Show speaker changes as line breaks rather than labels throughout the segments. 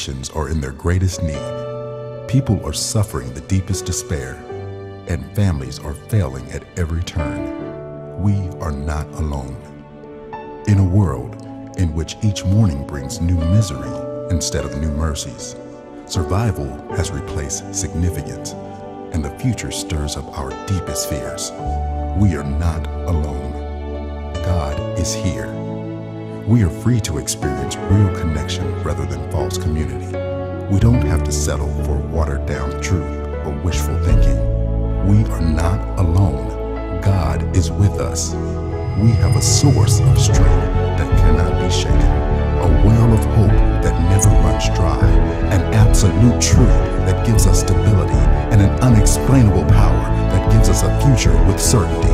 nations are in their greatest need. People are suffering the deepest despair, and families are failing at every turn. We are not alone. In a world in which each morning brings new misery instead of new mercies, survival has replaced significance, and the future stirs up our deepest fears. We are not alone. God is here. We are free to experience real connection rather than false community. We don't have to settle for watered-down truth or wishful thinking. We are not alone. God is with us. We have a source of strength that cannot be shaken, a well of hope that never runs dry, an absolute truth that gives us stability, and an unexplainable power that gives us a future with certainty.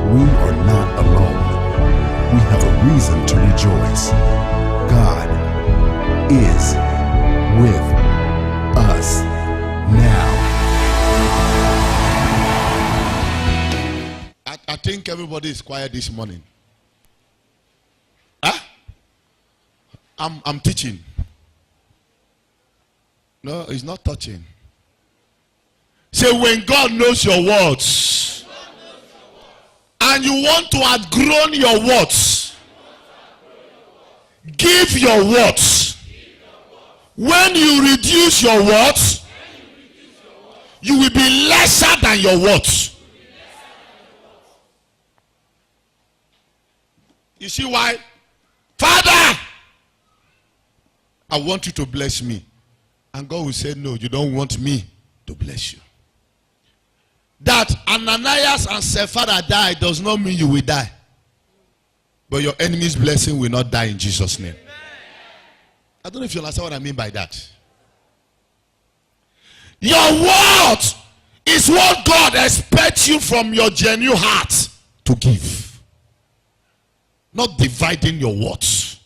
We are not alone. We have a reason to rejoice. God is with us now.
I think everybody is quiet this morning. Huh? I'm teaching. No, it's not touching. Say, when God knows your words, and you want to outgrow your words, give your words. When you reduce your words, you will be lesser than your words. You see why? Father, I want you to bless me. And God will say, no, you don't want me to bless you. That Ananias and Sapphira died does not mean you will die. But your enemy's blessing will not die in Jesus' name. I don't know if you understand what I mean by that. Your word is what God expects you from your genuine heart to give. Not dividing your words.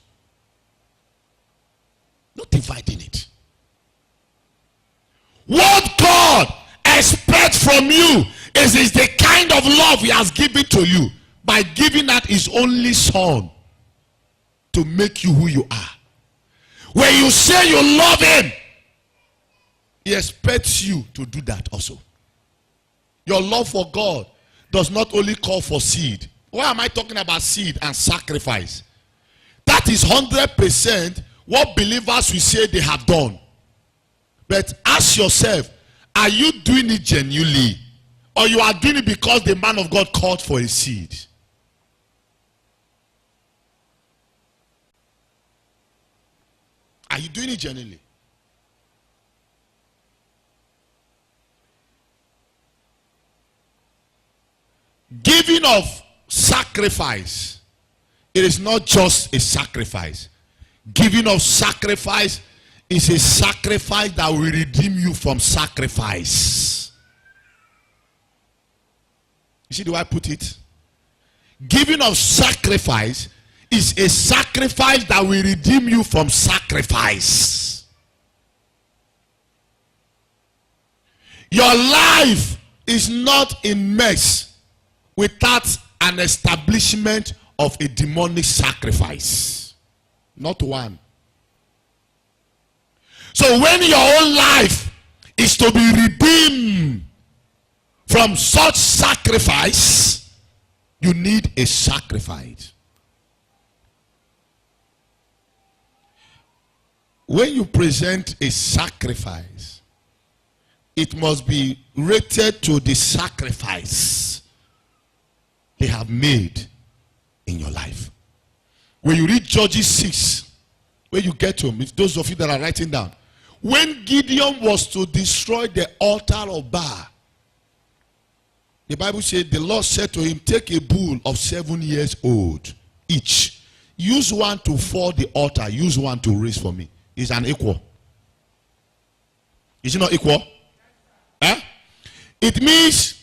Not dividing it. What God expects from you is the kind of love he has given to you by giving out his only son to make you who you are. When you say you love him, he expects you to do that also. Your love for God does not only call for seed. Why am I talking about seed and sacrifice? That is 100% what believers will say they have done. But ask yourself, are you doing it genuinely? Or you are doing it because the man of God called for a seed? Are you doing it genuinely? Giving of sacrifice, it is not just a sacrifice. Giving of sacrifice is a sacrifice that will redeem you from sacrifice. You see the way I put it? Giving of sacrifice is a sacrifice that will redeem you from sacrifice. Your life is not in mess without an establishment of a demonic sacrifice. Not one. So when your own life is to be redeemed from such sacrifice, you need a sacrifice. When you present a sacrifice, it must be rated to the sacrifice they have made in your life. When you read Judges 6, when you get to them, it's those of you that are writing down, when Gideon was to destroy the altar of Baal, the Bible said the Lord said to him, take a bull of 7 years old each. Use one to fall the altar, use one to raise for me. It's an equal. Is it not equal? Huh? It means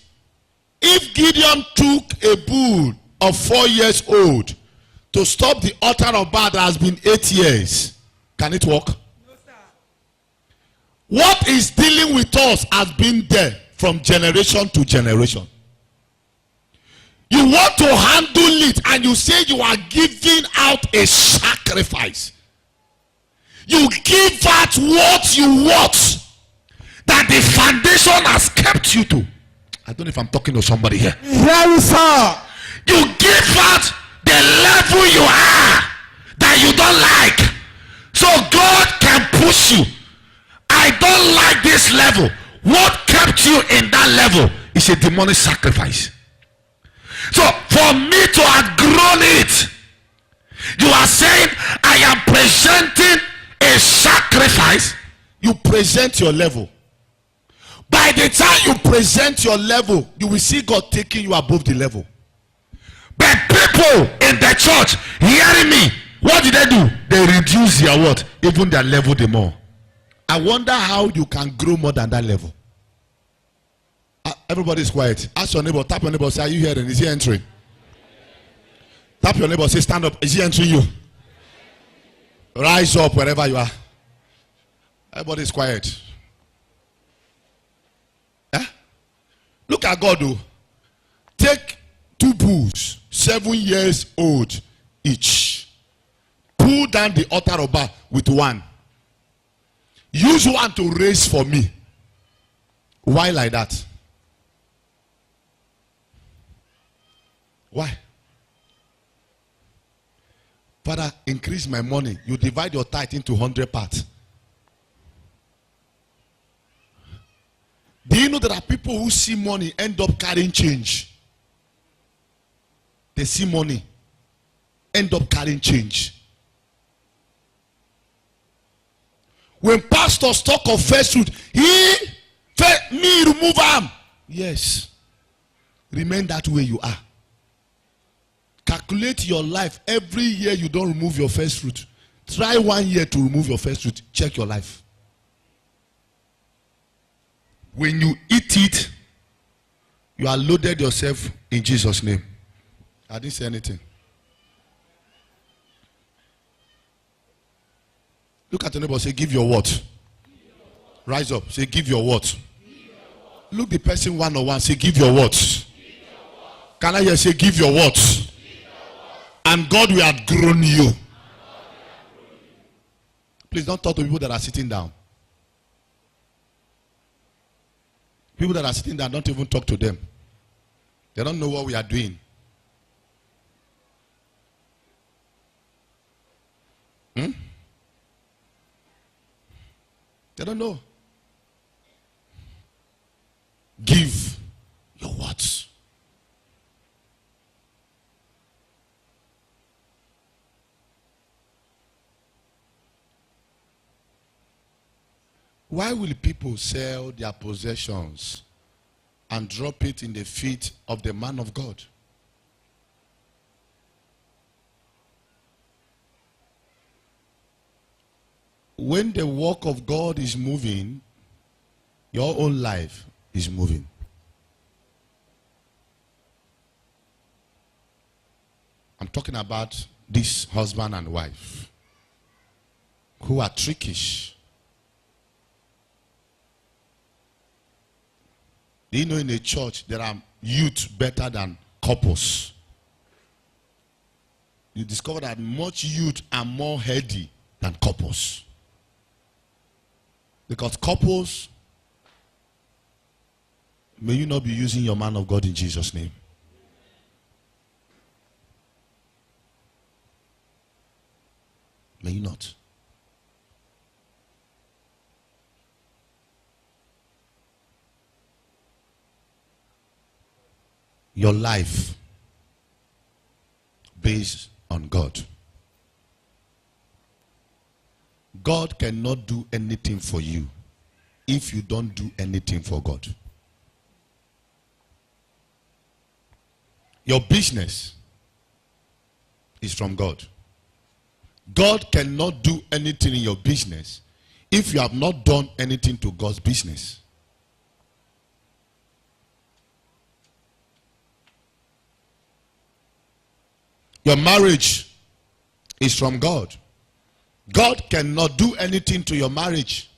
if Gideon took a bull of 4 years old to stop the altar of Baal that has been 8 years, can it work? No, sir. What is dealing with us has been there from generation to generation. You want to handle it and you say you are giving out a sacrifice. You give out what you want that the foundation has kept you to. I don't know if I'm talking to somebody here.
Here, sir.
You give out the level you are that you don't like, so God can push you. I don't like this level. What kept you in that level is a demonic sacrifice. So for me to have grown it, you are saying I am presenting a sacrifice. You present your level. By the time you present your level, you will see God taking you above the level. But people in the church hearing me, what did they do? They reduce their what? Even their level the more. I wonder how you can grow more than that level. Everybody is quiet. Ask your neighbor, tap your neighbor, say, are you hearing? Is he entering? Tap your neighbor, say, stand up. Is he entering you? Rise up wherever you are. Everybody is quiet. Look at God, though. Take 2 bulls, 7 years old each. Pull down the altar of Baal with 1. Use 1 to raise for me. Why like that? Why? Father, increase my money. You divide your tithe into 100 parts. Do you know there are people who see money end up carrying change? They see money, end up carrying change. When pastors talk of first fruit, me remove them. Yes. Remain that way you are. Calculate your life. Every year you don't remove your first fruit. Try 1 year to remove your first fruit. Check your life. When you eat it, you are loaded yourself in Jesus' name. I didn't say anything. Look at the neighbor, say, give your what? Rise up, say, give your what? Look the person one-on-one, say, give your what? Can I hear say, give your what? And God will have grown you. Please don't talk to people that are sitting down. People that are sitting down, don't even talk to them. They don't know what we are doing. They don't know. Give your words. Why will people sell their possessions and drop it in the feet of the man of God? When the work of God is moving, your own life is moving. I'm talking about this husband and wife who are trickish. Do you know in a church there are youth better than couples? You discover that much youth are more heady than couples. Because couples, may you not be using your man of God in Jesus' name. May you not. Your life based on God. God cannot do anything for you if you don't do anything for God. Your business is from God. God cannot do anything in your business if you have not done anything to God's business. Your marriage is from God. God cannot do anything to your marriage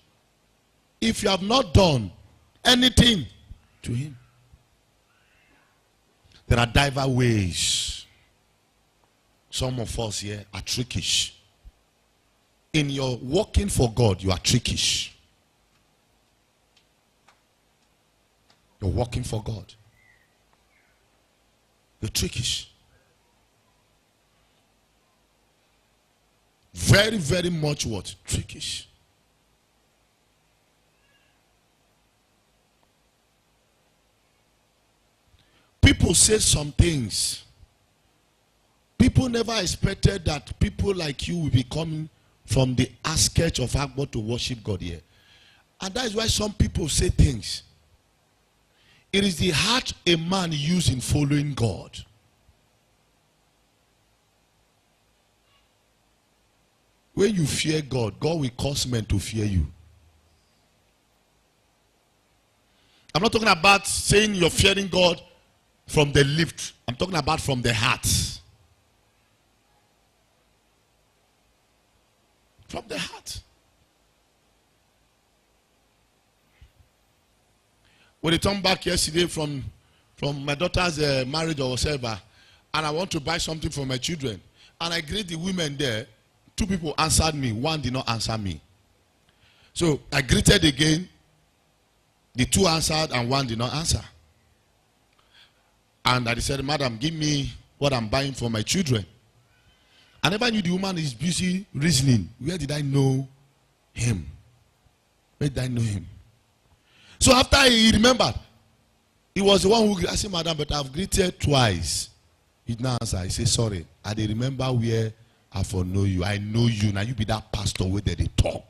if you have not done anything to him. There are diverse ways. Some of us here are trickish. in your working for God, you are trickish. You're working for God. You're trickish. Very, very much what? Trickish. People say some things. People never expected that people like you will be coming from the outskirts of Agbo to worship God here. And that is why some people say things. It is the heart a man uses in following God. When you fear God, God will cause men to fear you. I'm not talking about saying you're fearing God from the lips. I'm talking about from the heart. From the heart. When they turned back yesterday from my daughter's marriage or whatever, and I want to buy something for my children, and I greet the women there, 2 people answered me, 1 did not answer me. So I greeted again, the 2 answered and 1 did not answer. And I said, madam, give me what I'm buying for my children. I never knew the woman is busy reasoning. Where did I know him? Where did I know him? So after he remembered, he was the one who, I said, madam, but I've greeted twice. He did not answer. He said, sorry. I didn't remember where I for know you. I know you. Now you be that pastor where they talk.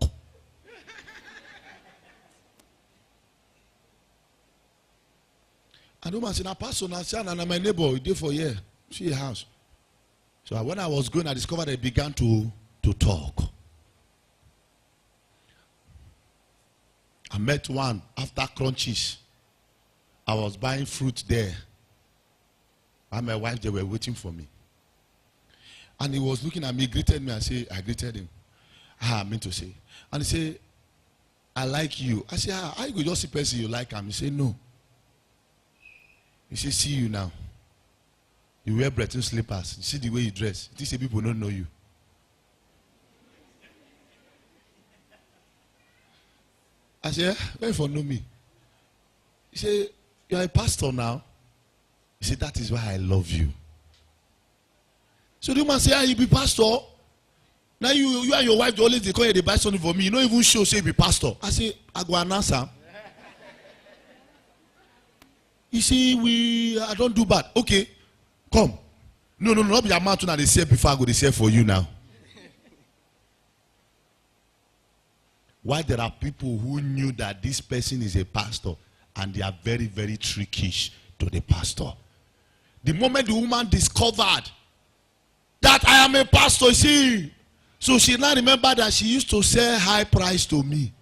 And the woman said, now pastor, now my neighbor, he did for a year. See a house. So when I was going, I discovered they began to talk. I met one after Crunchies. I was buying fruit there. And my wife, they were waiting for me. And he was looking at me, greeted me. I greeted him. I meant to say. And he said, I like you. I said, how you go just see person you like him? He said, no. He said, see you now. You wear Breton slippers. You see the way you dress. You say people don't know you. I said, where for know me? He said, you're a pastor now. He said, that is why I love you. So the woman said, you be pastor? Now you and your wife, they always they call you, they buy something for me. You don't even show, say you be pastor. I say, I go and answer. You see, I don't do bad. Okay, come. No, not be a man to they say before I go, they say for you now. Why there are people who knew that this person is a pastor and they are very, very trickish to the pastor. The moment the woman discovered that I am a pastor, you see, so she now remember that she used to sell high price to me.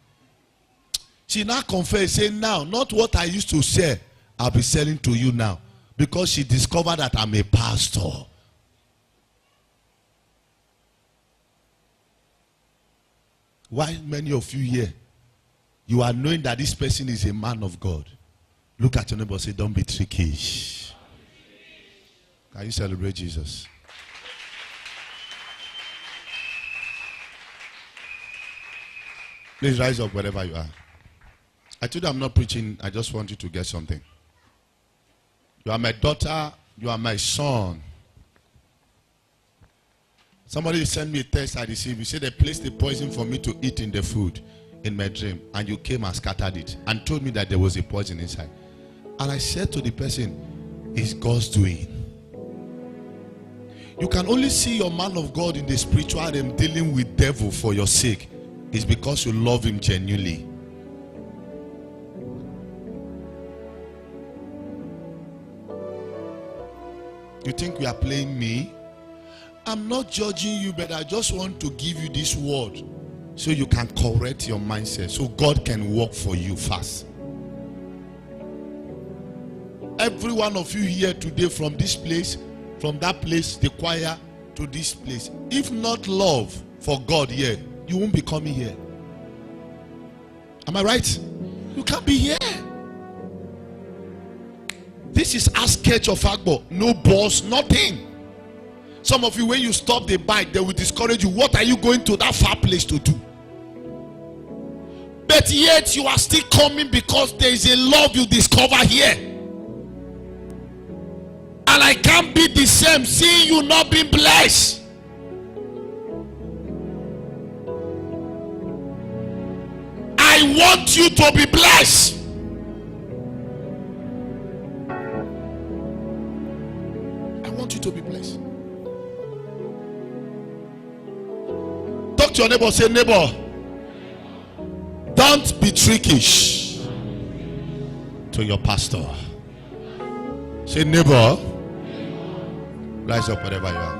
She now confessed, saying, now, not what I used to sell, I'll be selling to you now. Because she discovered that I'm a pastor. Why many of you here, you are knowing that this person is a man of God. Look at your neighbor and say, don't be trickish. Can you celebrate Jesus? Please rise up wherever you are. I told you I'm not preaching. I just want you to get something. You are my daughter. You are my son. Somebody sent me a text I received. You said they placed the poison for me to eat in the food in my dream. And you came and scattered it. And told me that there was a poison inside. And I said to the person, it's God's doing. You can only see your man of God in the spiritual realm dealing with devil for your sake. It's because you love him genuinely. You think we are playing me? I'm not judging you, but I just want to give you this word so you can correct your mindset, so God can work for you fast. Every one of you here today, from this place, from that place, the choir, to this place, if not love for God here, you won't be coming here. Am I right? You can't be here. This is outskirts of Agbo. No boss, nothing. Some of you, when you stop the bike, they will discourage you. What are you going to that far place to do? But yet you are still coming because there is a love you discover here. And I can't be the same seeing you not being blessed. I want you to be blessed. I want you to be blessed. Talk to your neighbor. Say, neighbor, don't be trickish to your pastor. Say, neighbor, rise up wherever you are.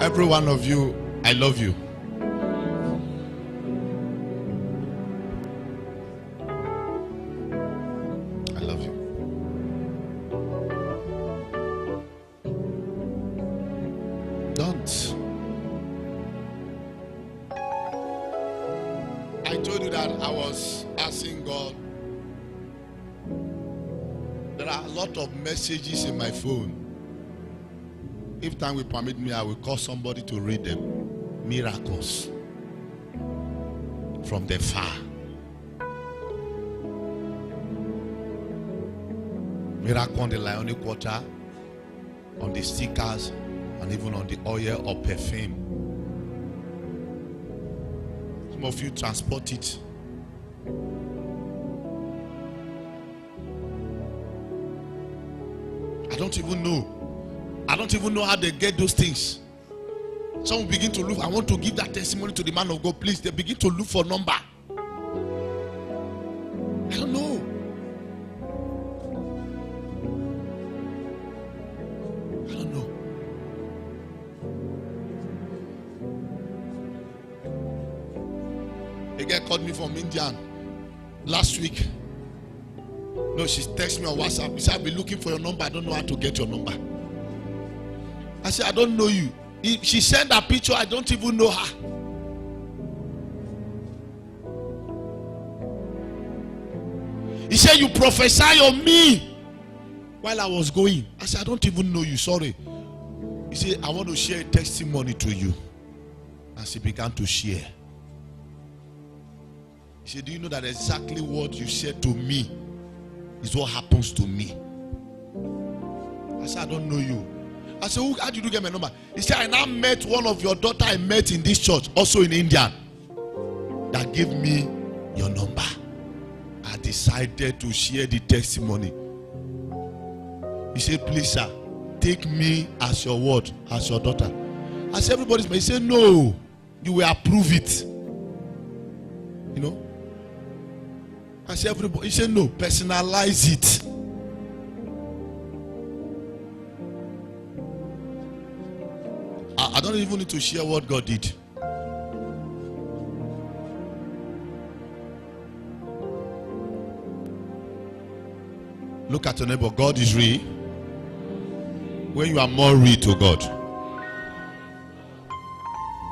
Every one of you, I love you. I love you. Don't. I told you that I was asking God. There are a lot of messages in my phone. If time will permit me, I will call somebody to read them. Miracles from the far. Miracle on the Lionic water, on the stickers, and even on the oil or perfume. Some of you transport it. I don't even know how they get those things. Some will begin to look. I want to give that testimony to the man of God. Please, they begin to look for number. I don't know. I don't know. A girl called me from India last week. No, she texted me on WhatsApp. She said, I've been looking for your number. I don't know how to get your number. I said, I don't know you. She sent a picture. I don't even know her. He said, you prophesy on me while I was going. I said, I don't even know you. Sorry. He said, I want to share a testimony to you. And she began to share. He said, do you know that exactly what you said to me is what happens to me? I said, I don't know you. I said, how did you get my number? He said, I now met one of your daughter I met in this church, also in India, that gave me your number. I decided to share the testimony. He said, please, sir, take me as your word, as your daughter. I said, everybody's. He said, no, you will approve it. You know? I said, everybody. He said, no, personalize it. I don't even need to share what God did. Look at your neighbor. God is real when you are more real to God.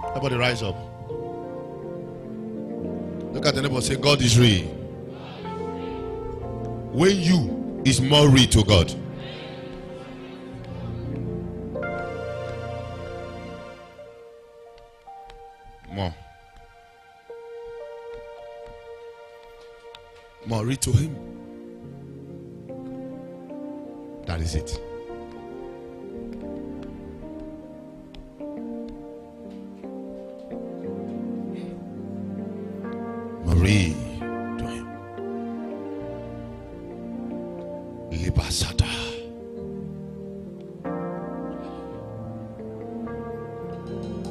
Everybody rise up. Look at the neighbor. Say, God is real when you is more real to God. More read to him. That is it. Marie to him. Libasata.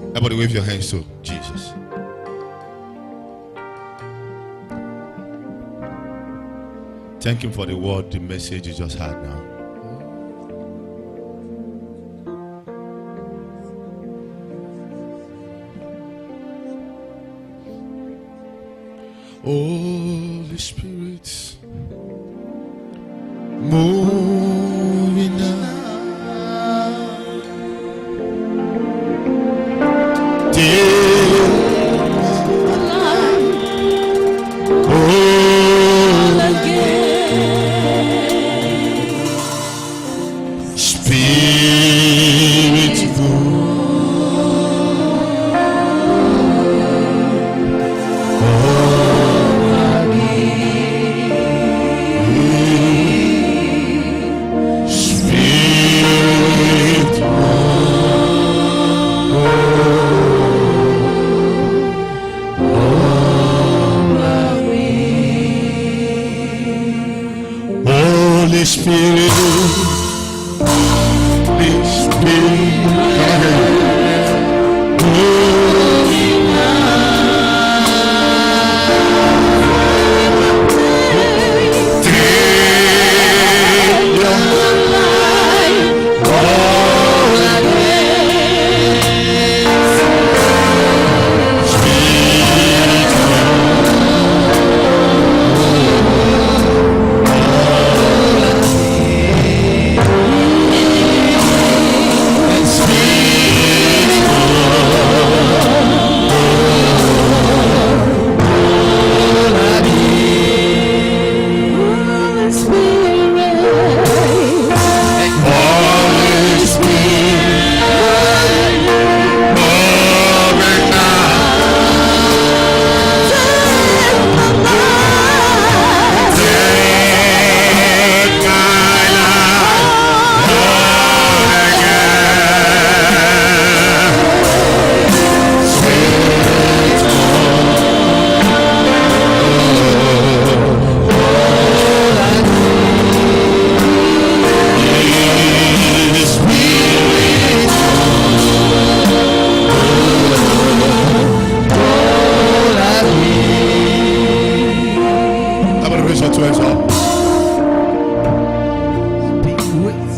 Everybody wave your hands to Jesus. Thank him for the word, the message you just had now. Holy Spirit, moving now. Spirit. Holy Spirit, Holy Spirit.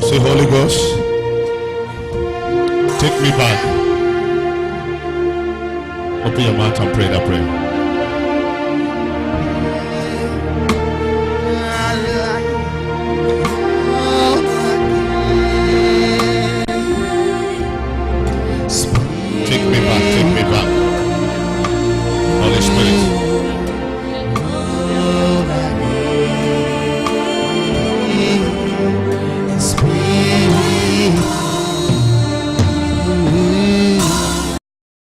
Say, Holy Ghost, take me back. Open your mouth and pray that prayer.